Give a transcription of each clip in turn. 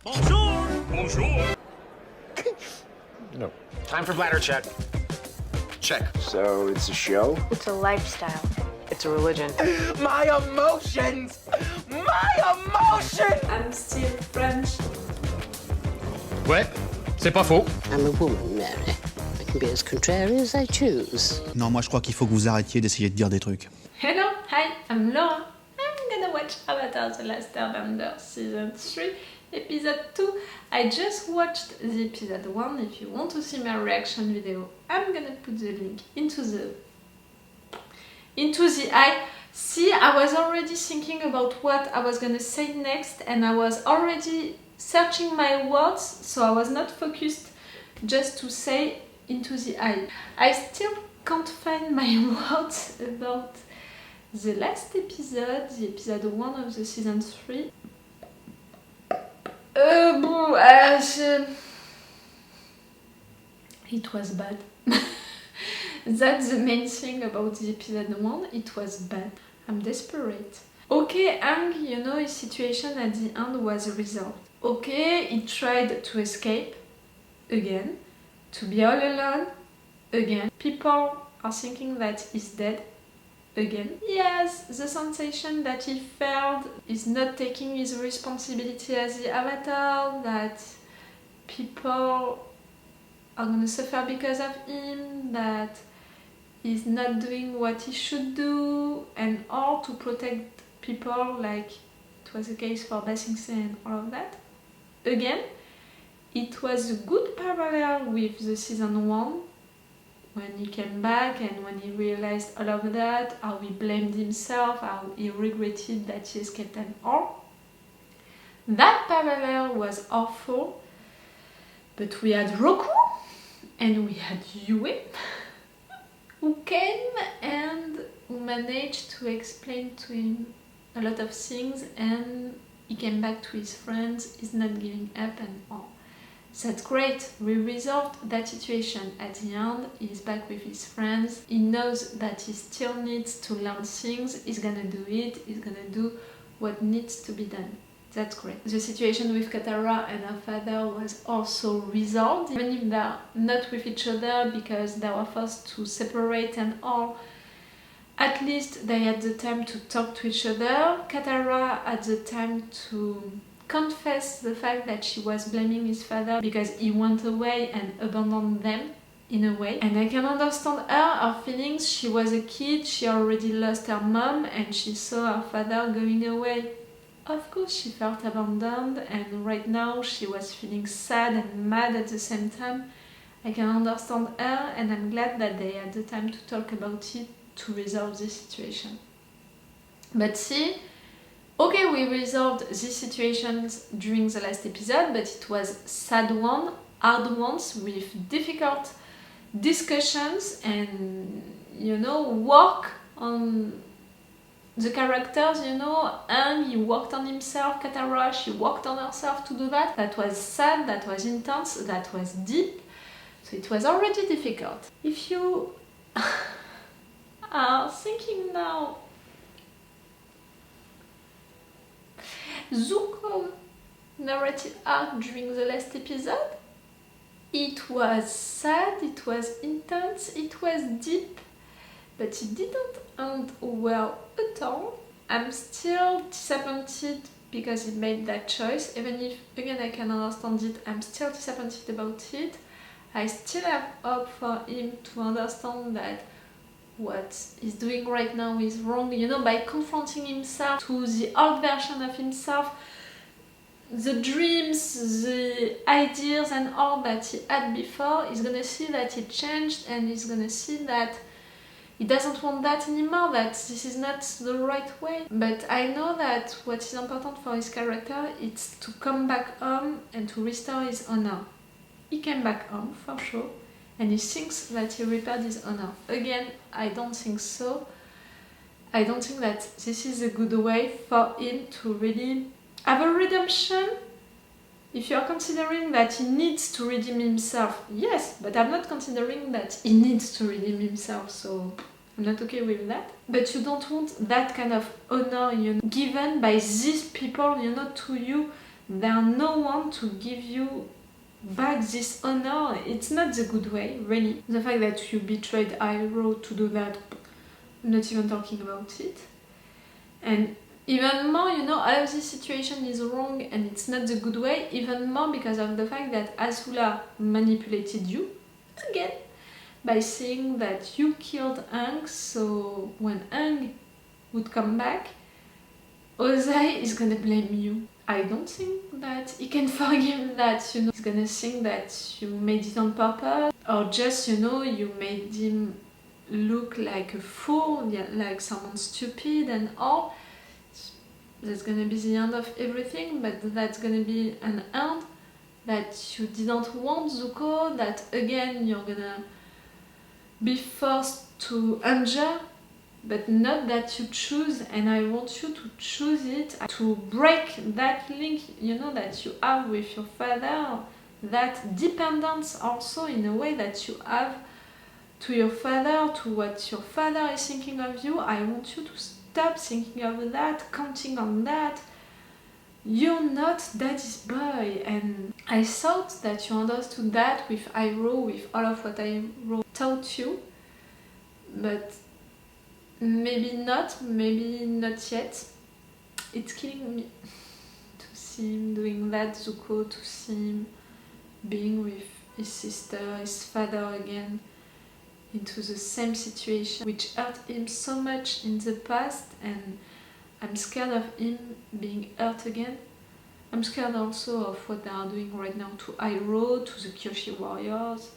Bonjour! Bonjour! No. Time for bladder check. Check. So it's a show? It's a lifestyle. It's a religion. My emotions! My emotions! I'm still French. Ouais, c'est pas faux. I'm a woman, Mary. I can be as contrary as I choose. Non, moi je crois qu'il faut que vous arrêtiez d'essayer de dire des trucs. Hello, hi, I'm Laura. I'm gonna watch Avatar The Last Airbender Season 3, Episode 2. I just watched the Episode 1. If you want to see my reaction video, I'm gonna put the link into the eye. See, I was already thinking about what I was gonna say next, and I was already searching my words, so I was not focused just to say into the eye. I still can't find my words about the last episode, the episode 1 of the season 3. It was bad. That's the main thing about the episode 1, it was bad. I'm desperate. Okay, Aang, you know, his situation at the end was resolved. Okay, he tried to escape, again, to be all alone, again. People are thinking that he's dead, again. He has the sensation that he failed, is not taking his responsibility as the Avatar, that people are gonna suffer because of him, that he's not doing what he should do, and all to protect people like it was the case for Ba Sing Se and all of that. Again, it was a good parallel with the season 1, when he came back and when he realized all of that, how he blamed himself, how he regretted that he escaped and all. That parallel was awful, but we had Roku and we had Yue, who came and who managed to explain to him a lot of things, and he came back to his friends, he's not giving up and all. That's great, we resolved that situation. At the end, he's back with his friends, he knows that he still needs to learn things, he's gonna do it, he's gonna do what needs to be done. That's great. The situation with Katara and her father was also resolved, even if they're not with each other because they were forced to separate and all. At least they had the time to talk to each other. Katara had the time to confess the fact that she was blaming his father because he went away and abandoned them in a way. And I can understand her feelings. She was a kid, she already lost her mom and she saw her father going away. Of course she felt abandoned, and right now she was feeling sad and mad at the same time. I can understand her, and I'm glad that they had the time to talk about it to resolve this situation. But see, okay, we resolved these situations during the last episode, but it was sad one, hard ones with difficult discussions and, you know, work on the characters, you know. And he worked on himself, Katara, she worked on herself to do that. That was sad, that was intense, that was deep. So it was already difficult. If you are thinking now, Zuko narrative arc during the last episode, it was sad, it was intense, it was deep, but it didn't end well at all. I'm still disappointed because he made that choice, even if, again, I can understand it, I'm still disappointed about it. I still have hope for him to understand that what he's doing right now is wrong, you know, by confronting himself to the old version of himself, the dreams, the ideas and all that he had before. He's gonna see that he changed, and he's gonna see that he doesn't want that anymore, that this is not the right way. But I know that what is important for his character is to come back home and to restore his honor. He came back home, for sure, and he thinks that he repaired his honor. Again, I don't think so. I don't think that this is a good way for him to really have a redemption. If you are considering that he needs to redeem himself, yes, but I'm not considering that he needs to redeem himself, so I'm not okay with that. But you don't want that kind of honor, you know, given by these people, you know, to you, There's no one to give you back this honor. It's not the good way, really. The fact that you betrayed Iroh to do that, I'm not even talking about it. And even more, you know, all of this situation is wrong and it's not the good way, even more because of the fact that Azula manipulated you, again, by saying that you killed Aang, so when Aang would come back, Ozai is gonna blame you. I don't think that he can forgive that, you know. He's gonna think that you made it on purpose, or just, you know, you made him look like a fool, yeah, like someone stupid and all. That's gonna be the end of everything, but that's gonna be an end that you didn't want, Zuko, that again you're gonna be forced to endure, but not that you choose, and I want you to choose it, to break that link, you know, that you have with your father, that dependence also in a way that you have to your father, to what your father is thinking of you. I want you to stop thinking of that, counting on that. You're not daddy's boy, and I thought that you understood that with Iroh, with all of what Iroh taught you, but maybe not yet. It's killing me to see him doing that, Zuko, to see him being with his sister, his father again, into the same situation, which hurt him so much in the past, and I'm scared of him being hurt again. I'm scared also of what they are doing right now to Iroh, to the Kyoshi warriors.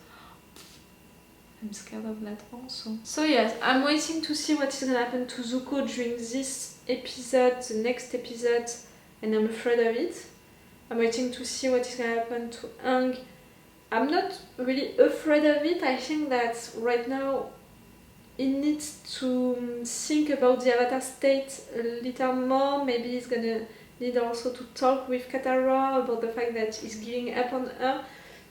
I'm scared of that also. So yes, I'm waiting to see what is gonna happen to Zuko during this episode, the next episode, and I'm afraid of it. I'm waiting to see what is gonna happen to Aang. I'm not really afraid of it. I think that right now he needs to think about the Avatar state a little more. Maybe he's gonna need also to talk with Katara about the fact that he's giving up on her.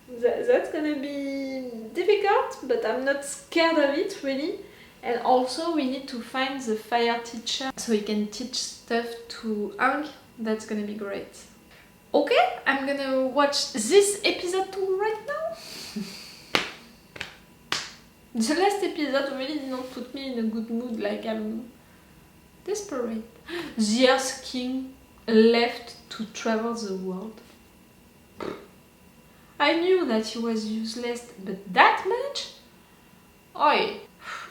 That's gonna be difficult, but I'm not scared of it really. And also we need to find the fire teacher so he can teach stuff to Aang. That's gonna be great. Okay, I'm gonna watch this episode 2 right now. The last episode really did not put me in a good mood, like I'm desperate. The Earth King left to travel the world. I knew that he was useless, but that much? Oi.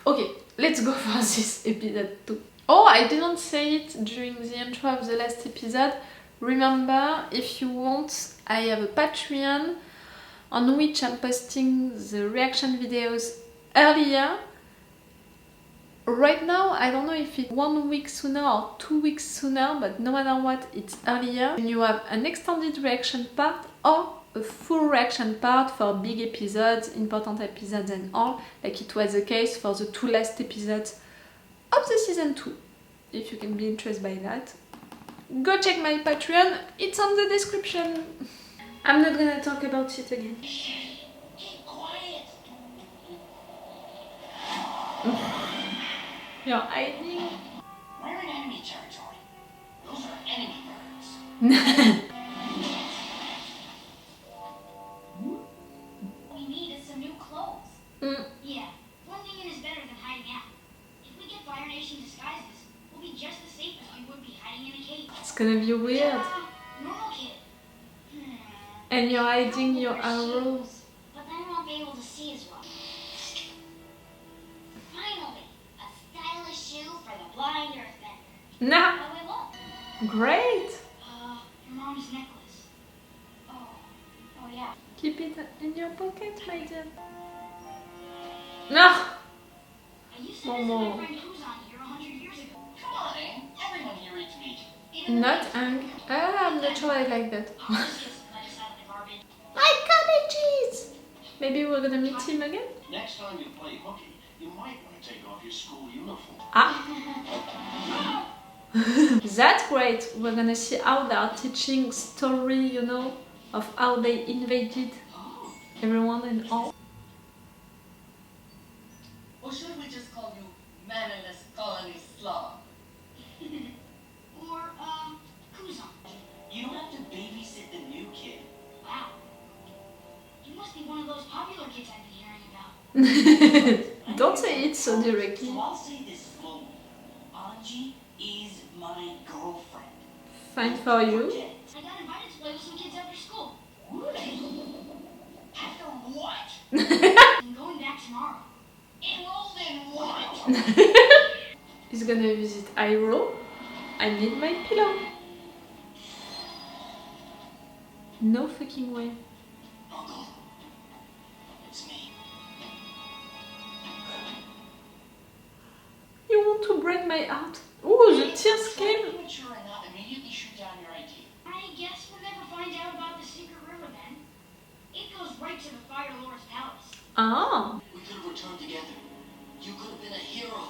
Okay, let's go for this episode 2. Oh, I didn't say it during the intro of the last episode. Remember, if you want, I have a Patreon on which I'm posting the reaction videos earlier. Right now, I don't know if it's 1 week sooner or 2 weeks sooner, but no matter what, it's earlier. And you have an extended reaction part or a full reaction part for big episodes, important episodes and all, like it was the case for the 2 last episodes of the season 2. If you can be interested by that, go check my Patreon, it's on the description. I'm not gonna talk about it again. Quiet. You're hiding. We're in enemy territory. Those are enemy birds. We needed some new clothes. Yeah, blending in is better than hiding out. If we get Fire Nation disguises, we'll be just as safe as we would be hiding in a cave. It's gonna be weird. Normal kid. And you're hiding your arrows. But then we won't be able to see as well. Finally, a stylish shoe for the blind earthbender. Nah, How we look? great. Your mom's necklace. Oh yeah. Keep it in your pocket, my dear. No. I used to visit my friend Kuzan here 100 years ago. Come on, Aang. Everyone here eats meat. Not Aang. I'm not sure I like that. I'll just get some lettuce out of the garbage. My cabbages! Maybe we're gonna meet him again? Next time you play hooky, you might want to take off your school uniform. Ah! That's great. We're gonna see how they are teaching story, you know, of how they invaded everyone and all. Or should we just call you mannerless colony slob? Or, Kuzan. You don't have to babysit kids I've been hearing about. Don't say it so directly. So I'll say this slowly. Anji is my girlfriend. Fine for you. I got invited to play with some kids after school. After what? I'm going back tomorrow. Enrolled in what? He's gonna visit Iroh. I need my pillow. No fucking way. Uncle, it's me. You want to break my heart? Oh, the tears So came. immature and not immediately shoot down your idea. I guess we'll never find out about the secret river then. It goes right to the Fire Lord's palace. Ah, We could have returned together. You could have been a hero.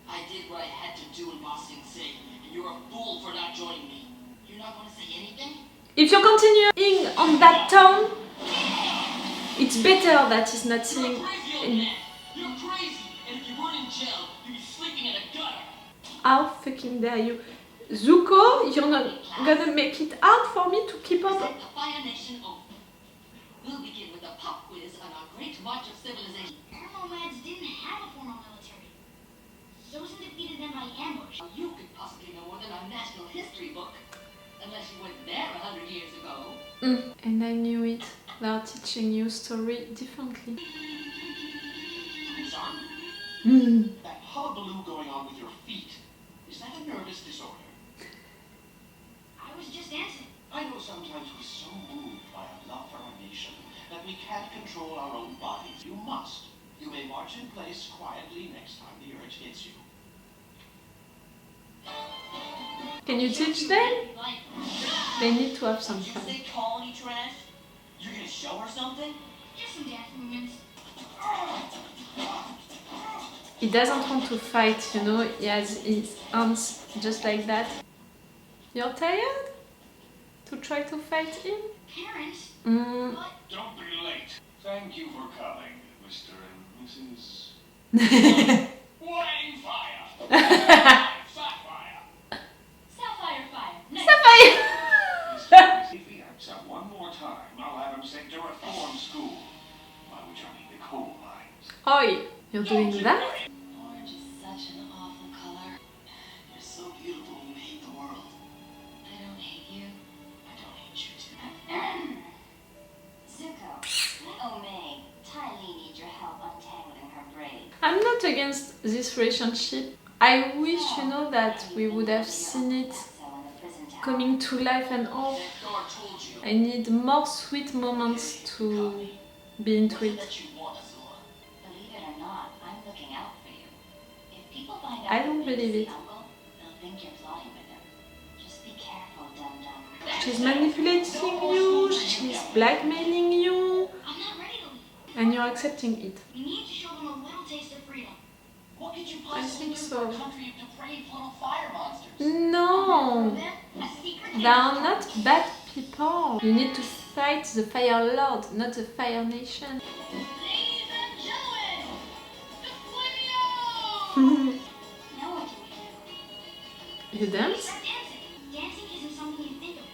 I did what I had to do in Ba Sing Se, and you're a fool for not joining me. You're not going to say anything? if you're continuing on that tone, it's better that he's not You're a saying. crazy old man. You're crazy, and if you weren't in jail, you'd be sleeping in a gutter. How fucking dare you? Zuko, you're not gonna make it hard for me to keep up. Present the Fire Nation oath. We'll begin with a pop quiz on our great march of civilization. Our nomads didn't have a formal military. Sozin defeated them by ambush. You could possibly know more than our national history book. Unless you went there 100 years ago. And I knew it. They are teaching you story differently. Son, that hullabaloo going on with your feet, is that a nervous disorder? I was just dancing. I know sometimes we're so moved by a love for our nation that we can't control our own bodies. You must. You may march in place quietly next time the urge hits you. Can you teach them? Like, They need to have some did you fun. say colony trash? You're gonna show her something? Just some dance movements. He doesn't want to fight, you know, he has his hands just like that. You're tired? To try to fight him? Parents, Mm. but Don't be late. Thank you for coming, Mr. and Mrs. Wang Fire! Sapphire! Sapphire fire. Next. Sapphire! If he acts up one more time, I'll have him sent to reform school. By which I mean the coal mines. Oi, you're doing that? Orange is such an awful color. You're so beautiful, you hate the world. I don't hate you. I don't hate you too. Zuko, let Omeg, Ty Lee need your help untangling her braid. I'm not against this relationship. I wish, you know, that we would have seen it coming to life and all. That guard told you. I need more sweet moments to be into it. That you want, Azula. Believe it or not, I'm looking out for you. If people find out I don't that believe he's it. the uncle, they'll think you're plotting with him. Just be careful, dum-dum. She's manipulating you, she's blackmailing you, I'm not ready to leave. and you're accepting it. We need to show them a little taste of freedom. What could you I possibly think do so. for a country of depraved little fire monsters? No, Then, a secret they are not bad people. You need to fight the Fire Lord, not the Fire Nation. Ladies and gentlemen, the Flamio! Now what do we do? You We dance? start dancing. Dancing isn't something you think about.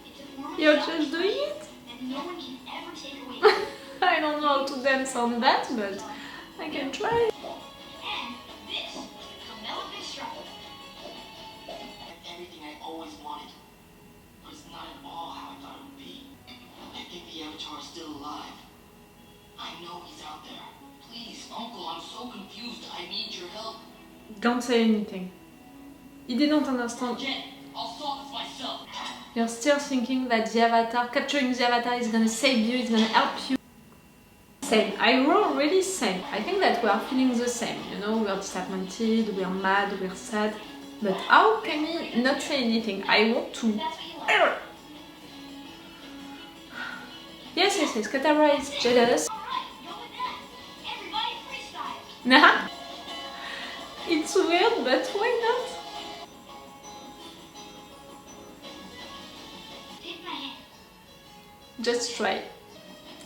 It's a form of You're self-expression just doing it? that no one can ever take away from you. I don't know how to dance on that, but I can try. And this was the Carmela Big Strike. Everything I always wanted, but it's not at all how I thought it would be. I think the Avatar is still alive. I know he's out there. Please, Uncle, I'm so confused. I need your help. Don't say anything. He didn't understand. Forget it. I'll solve this myself. You're still thinking that the Avatar, capturing the Avatar is gonna save you, is gonna help you. Same. Iroh really same. I think that we are feeling the same, you know, we are disappointed, we are mad, we are sad. But how can he not say anything? I want to... That's what you like. Yes, Katara is jealous. Alright, go with that. Everybody freestyle. Nah. It's weird, but why not? Take my hand. Just try.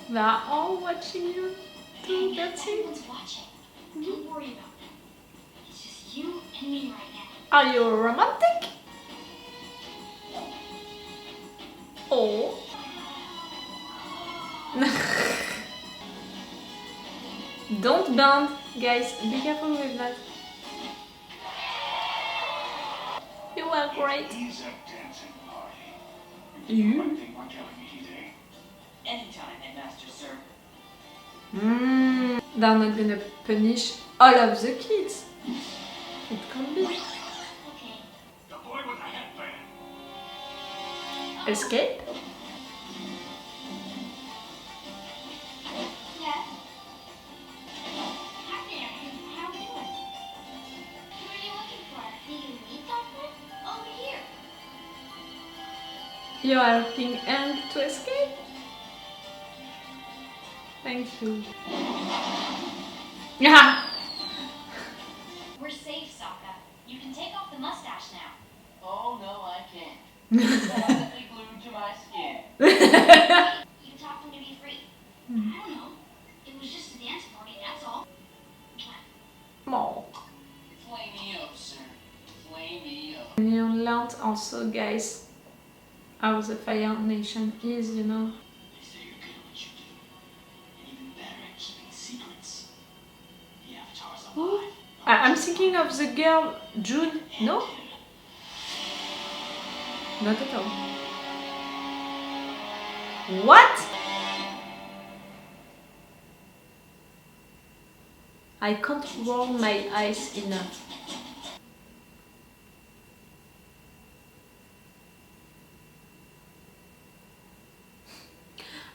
They are all watching you do dancing. Everyone's watching. Don't worry about them. It's just you and me right now. Are you romantic? Oh. Don't bend, guys. Be careful with that. You are great. He's a dancing party. You? One thing we're telling me today. Anytime, Headmaster, sir. They're not gonna punish all of the kids. It can be. Okay. The boy with the headband. Escape? Yeah. Hi there. How are you doing? Who are you looking for? Need you meet something? Over here. You are helping Hank to escape? Thank you. Yeah. We're safe, Sokka. You can take off the mustache now. Oh, no, I can't. It's permanently glued to my skin. You talked him to be free. I don't know. It was just a dance party, that's all. Oh. Flame me up, sir. Flame me up. And you learned also, guys, how the Fire Nation is, you know. They say you're good at what you do. And even better at keeping secrets. The Avatar's alive. I'm thinking of the girl, June. No? Not at all. What? I can't roll my eyes enough.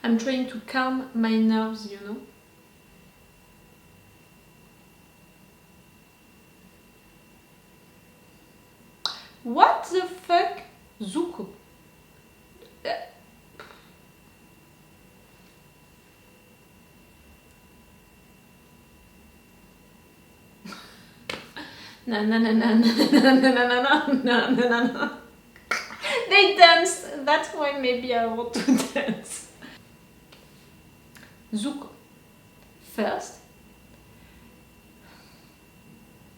I'm trying to calm my nerves, you know. What the fuck? Zuko. No, no, no, no, no, no, no, no, no, no, no, no. They dance. That's why maybe I want to dance. Zuko. First,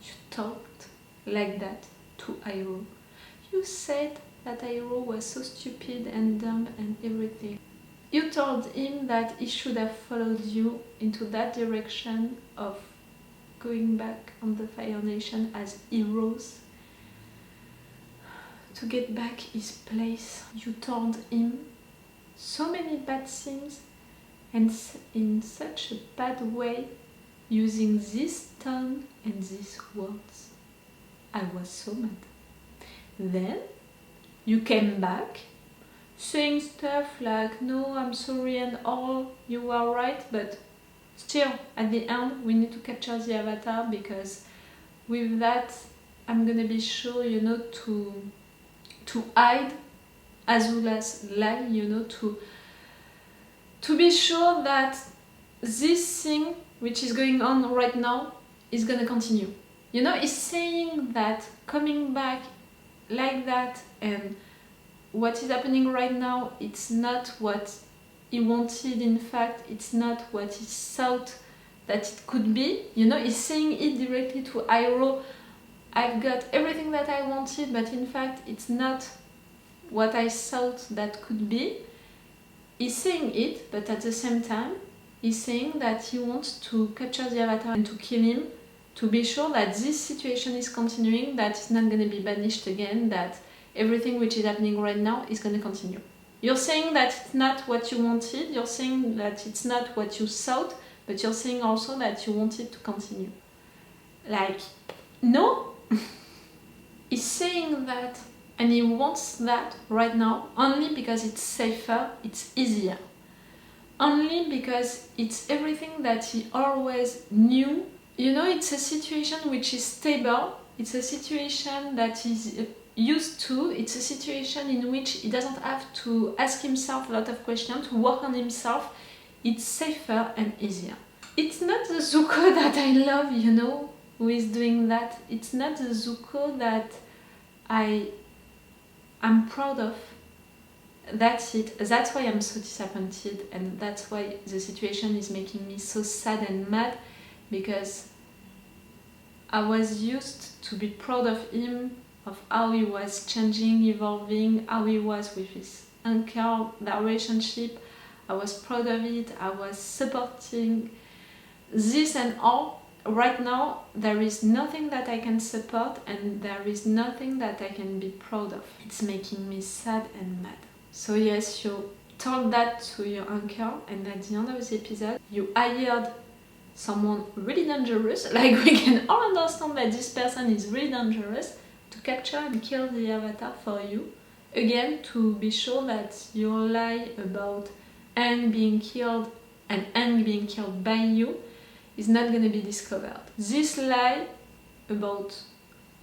you talked like that to Iroh. You said that Iroh was so stupid and dumb and everything. You told him that he should have followed you into that direction of going back on the Fire Nation as heroes to get back his place. You told him so many bad things and in such a bad way, using this tone and these words. I was so mad. Then you came back saying stuff like, no, I'm sorry and all, you are right, but still at the end we need to capture the Avatar, because with that I'm gonna be sure, you know, to hide Azula's lie, you know, to be sure that this thing which is going on right now is gonna continue. You know, he's saying that coming back like that and what is happening right now, it's not what he wanted. In fact, it's not what he thought that it could be. You know, he's saying it directly to Iroh. I've got everything that I wanted, but in fact, it's not what I thought that could be. He's saying it, but at the same time, he's saying that he wants to capture the Avatar and to kill him, to be sure that this situation is continuing, that it's not going to be banished again, that everything which is happening right now is going to continue. You're saying that it's not what you wanted, you're saying that it's not what you thought, but you're saying also that you want it to continue. Like, no! He's saying that, and he wants that right now only because it's safer, it's easier. Only because it's everything that he always knew. You know, it's a situation which is stable, it's a situation that he's used to, it's a situation in which he doesn't have to ask himself a lot of questions, to work on himself. It's safer and easier. It's not the Zuko that I love, you know, who is doing that. It's not the Zuko that I'm proud of. That's it. That's why I'm so disappointed, and that's why the situation is making me so sad and mad, because I was used to be proud of him, of how he was changing, evolving, how he was with his uncle, their relationship. I was proud of it, I was supporting this and all, right now, there is nothing that I can support and there is nothing that I can be proud of. It's making me sad and mad. So yes, you told that to your uncle, and at the end of the episode, you hired someone really dangerous, like we can all understand that this person is really dangerous, to capture and kill the avatar for you. Again, to be sure that your lie about Aang being killed and Aang being killed by you is not going to be discovered. This lie about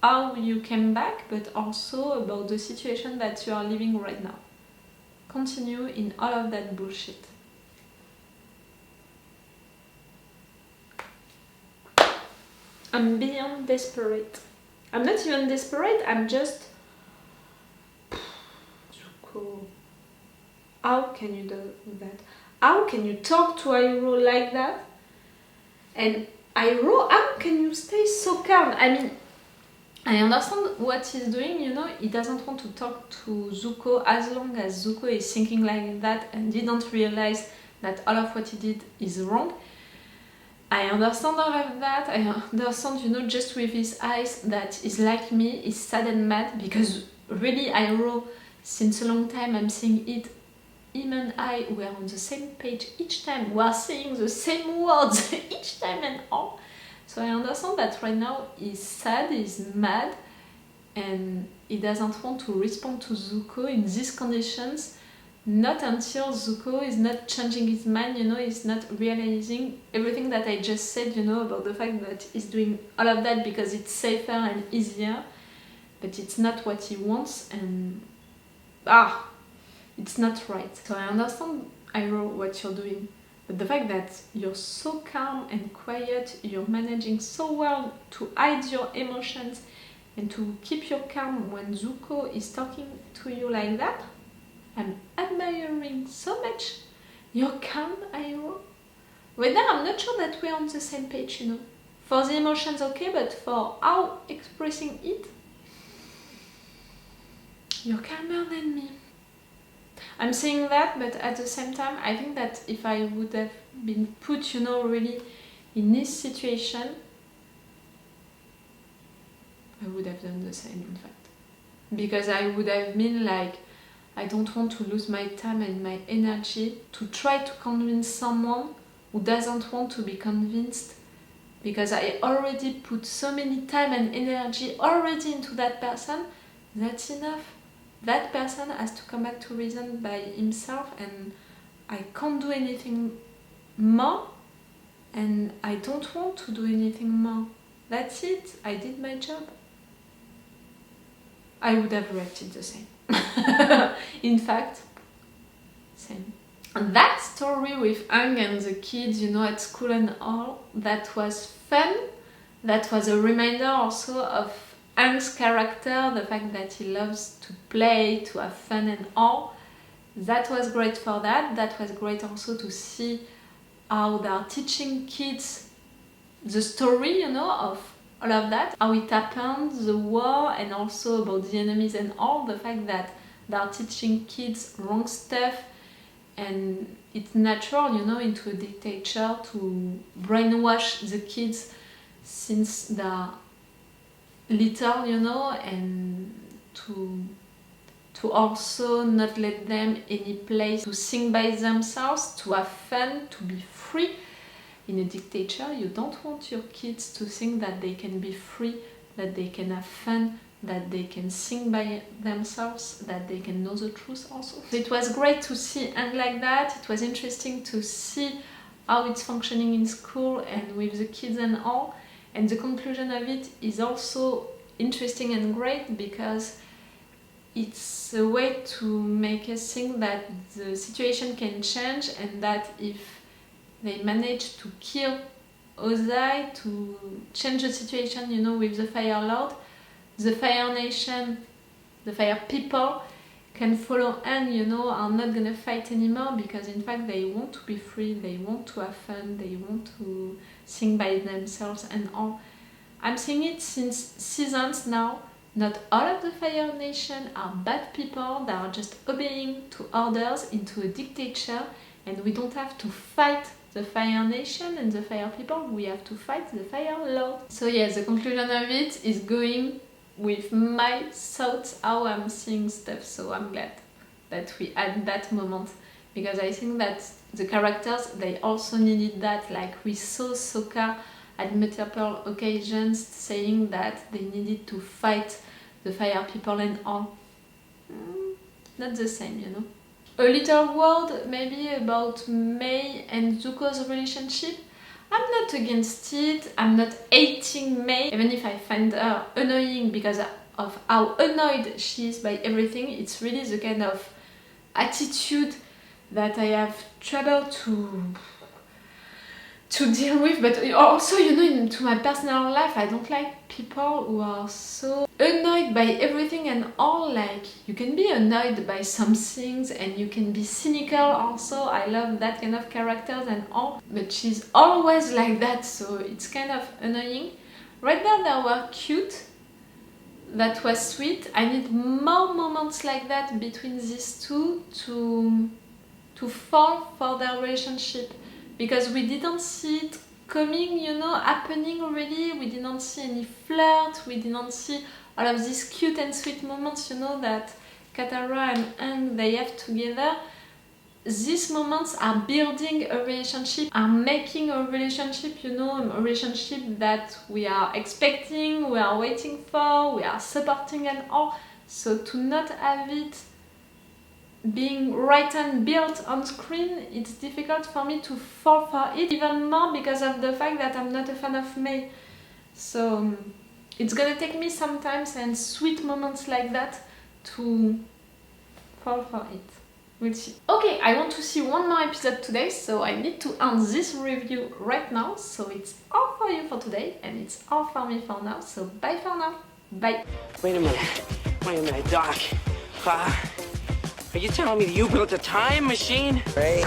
how you came back, but also about the situation that you are living right now. Continue in all of that bullshit. I'm beyond desperate. I'm not even desperate, I'm just... Zuko. How can you do that? How can you talk to Iroh like that? And Iroh, how can you stay so calm? I mean, I understand what he's doing, you know, he doesn't want to talk to Zuko as long as Zuko is thinking like that and didn't realize that all of what he did is wrong. I understand all of that, I understand, you know, just with his eyes that he's like me, he's sad and mad, because really Iroh, since a long time I'm seeing it, him and I were on the same page each time, we are saying the same words each time and all. So I understand that right now he's sad, he's mad, and he doesn't want to respond to Zuko in these conditions, not until Zuko is not changing his mind, you know, he's not realizing everything that I just said, you know, about the fact that he's doing all of that because it's safer and easier, but it's not what he wants, and it's not right. So I understand, Iroh, what you're doing, but the fact that you're so calm and quiet, you're managing so well to hide your emotions and to keep your calm when Zuko is talking to you like that, I'm admiring so much. You're calm, Iroh. Right now, I'm not sure that we're on the same page, you know. For the emotions, okay, but for how expressing it, you're calmer than me. I'm saying that, but at the same time, I think that if I would have been put, you know, really in this situation, I would have done the same, in fact. Because I would have been like, I don't want to lose my time and my energy to try to convince someone who doesn't want to be convinced, because I already put so many time and energy already into that person. That's enough. That person has to come back to reason by himself, and I can't do anything more, and I don't want to do anything more. That's it. I did my job. I would have reacted the same. In fact, same. And that story with Aang and the kids, you know, at school and all, that was fun. That was a reminder also of Aang's character, the fact that he loves to play, to have fun and all. That was great for that. That was great also to see how they are teaching kids the story, you know, of all of that, how it happened, the war, and also about the enemies and all, the fact that they are teaching kids wrong stuff, and it's natural, you know, into a dictator to brainwash the kids since they are little, you know, and to also not let them any place to sing by themselves, to have fun, to be free. In a dictator, you don't want your kids to think that they can be free, that they can have fun, that they can sing by themselves, that they can know the truth also. So it was great to see Aang like that. It was interesting to see how it's functioning in school and with the kids and all. And the conclusion of it is also interesting and great, because it's a way to make us think that the situation can change, and that if they manage to kill Ozai, to change the situation, you know, with the Fire Lord, the Fire Nation, the Fire People can follow Aang, you know, are not gonna fight anymore, because in fact they want to be free, they want to have fun, they want to sing by themselves and all. I'm seeing it since seasons now. Not all of the Fire Nation are bad people, they are just obeying to orders into a dictator, and we don't have to fight the Fire Nation and the Fire People, we have to fight the Fire Lord. So yeah, the conclusion of it is going with my thoughts, how I'm seeing stuff, so I'm glad that we had that moment, because I think that the characters, they also needed that. Like we saw Sokka at multiple occasions saying that they needed to fight the Fire People and all. Not the same, you know. A little word maybe about Mei and Zuko's relationship. I'm not against it, I'm not hating Mei, even if I find her annoying because of how annoyed she is by everything. It's really the kind of attitude that I have trouble to deal with, but also, you know, into my personal life, I don't like people who are so annoyed by everything and all. Like, you can be annoyed by some things and you can be cynical also. I love that kind of characters and all, but she's always like that, so it's kind of annoying. Right now they were cute, that was sweet. I need more moments like that between these two to fall for their relationship, because we didn't see it coming, you know, happening already. We didn't see any flirt, we didn't see all of these cute and sweet moments, you know, that Katara and Aang, they have together. These moments are building a relationship, are making a relationship, you know, a relationship that we are expecting, we are waiting for, we are supporting and all. So to not have it being right and built on screen, it's difficult for me to fall for it, even more because of the fact that I'm not a fan of Mei. So it's gonna take me sometimes and sweet moments like that to fall for it. We'll see. Okay, I want to see one more episode today, so I need to end this review right now. So it's all for you for today, and it's all for me for now. So bye for now. Bye. Wait a minute, Doc. Are you telling me that you built a time machine? Great.